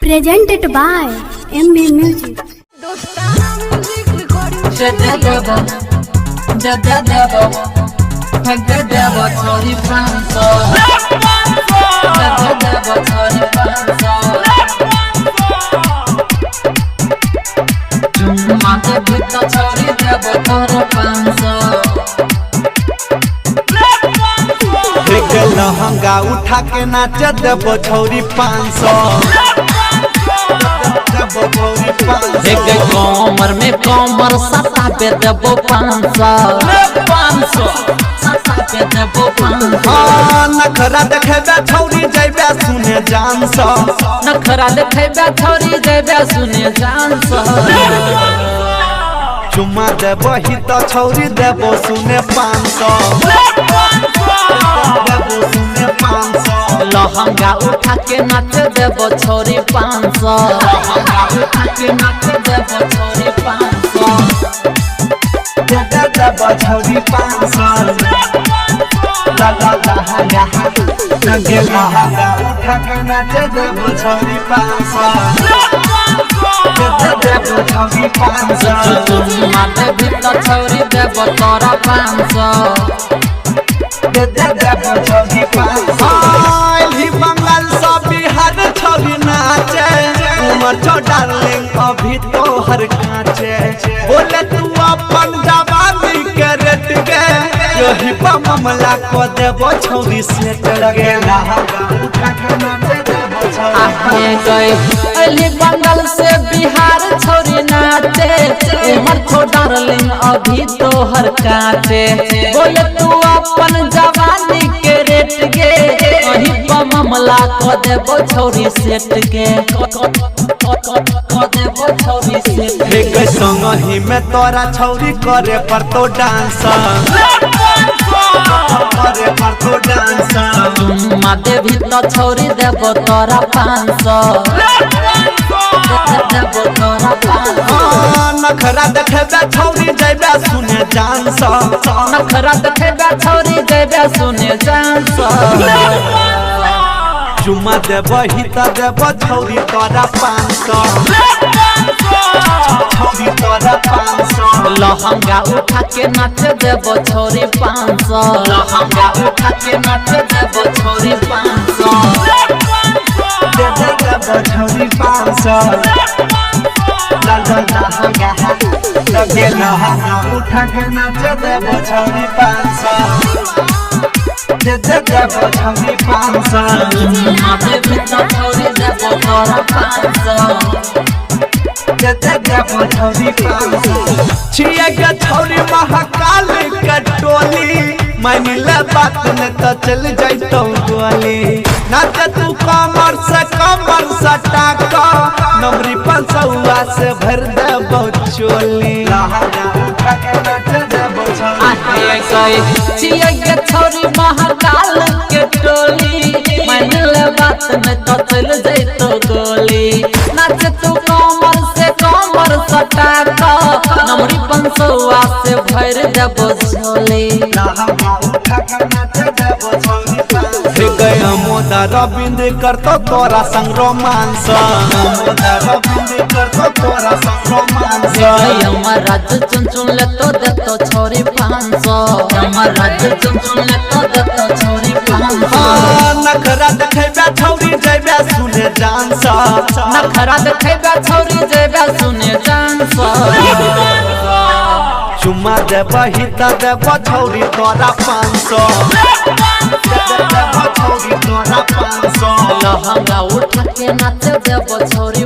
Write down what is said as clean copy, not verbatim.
Presented by MB Music. लहंगा उठा के नाच देबो छौरी 500। कमर में कमर सता पे देबो 500। नखरा देखेबे छौरी जइबे सुने जान सा। नखरा देखेबे छौरी जइबे सुने जान सा। चुम्मा देबो ही तो छौरी देबो सुने 500। लहंगा उठा के नाच देबो छौरी 500। लहंगा उठा के नाच देबो छौरी 500। देबो छौरी 500। लहंगा उठा के नाच देबो छौरी 500। देबो छौरी 500। चुम्मा देबी तो छौरी देबो तोरा 500। देबो छौरी 500। बंगाल सा बिहार छौरी नाचे उमर छो डार्लिंग अभी तो हर काचे। बोले तू अपन जवानी के रेट के यही पर मामला को देबो छौरी सेट लगे। लहंगा उठा के नाचे देबो छौरी अली बंगाल से बिहार छौरी नाचे उमर छो डार्लिंग अभी तो हर काचे। बोले तू अपन जवानी के रेट के वही पर मामला को देबो छौरी सेट के देबो छौरी सेट के संग ही में तोरा छौरी करे पर तो डांस करे पर तो डांस। चुम्मा देबी तो छौरी देबो तोरा 500। देबो तोरा 500। नखरा देखेबे छौरी जइबे सुने जान सा। नखरा देखेबे छौरी जइबे सुने जान सा। चुम्मा देबो ही तो देबो छौरी तोरा 500। छौरी तोरा 500। लहंगा उठा के नाच देबो छौरी 500। लहंगा उठा के नाच देबो छौरी 500। देबो छौरी 500। लहंगा उठा के नाच देबो छौरी 500। देबो छौरी 500। चुम्मा देबी तो छौरी देबो तोरा 500। देबो छौरी 500। छिया के छौरी महाकाल के टोली मानिले बात न तो चल जाइतो गोली। नाच तू कमर से सटा का नमरी 500 से भर देबो चोली। लहंगा उठा के नाच देबो छिया के छौरी महाकाल के टोली मानिले बात न तो चल जाइतो गोली। नाच तू कमर से सटा का नमरी 500 से भर देबो झोली। लहंगा उठा के नाच देबो छौरी 500। गया मोदा रविंद करतो तोरा संग रोमांस। मोदा रविंद करतो तोरा संग रोमांस। हमर राज्य चुन ले तो देतो छौरी 500। हमर राज्य चुन ले तो देतो छौरी 500। नखरा देखेबे छौरी जइबे सुने जान सा। नखरा देखेबे छौरी जइबे सुने जान सा। चुम्मा देबो ही तो देबो छौरी तोरा 500। देबो छौरी तोरा 500। लहंगा उठा के नाच देबो छौरी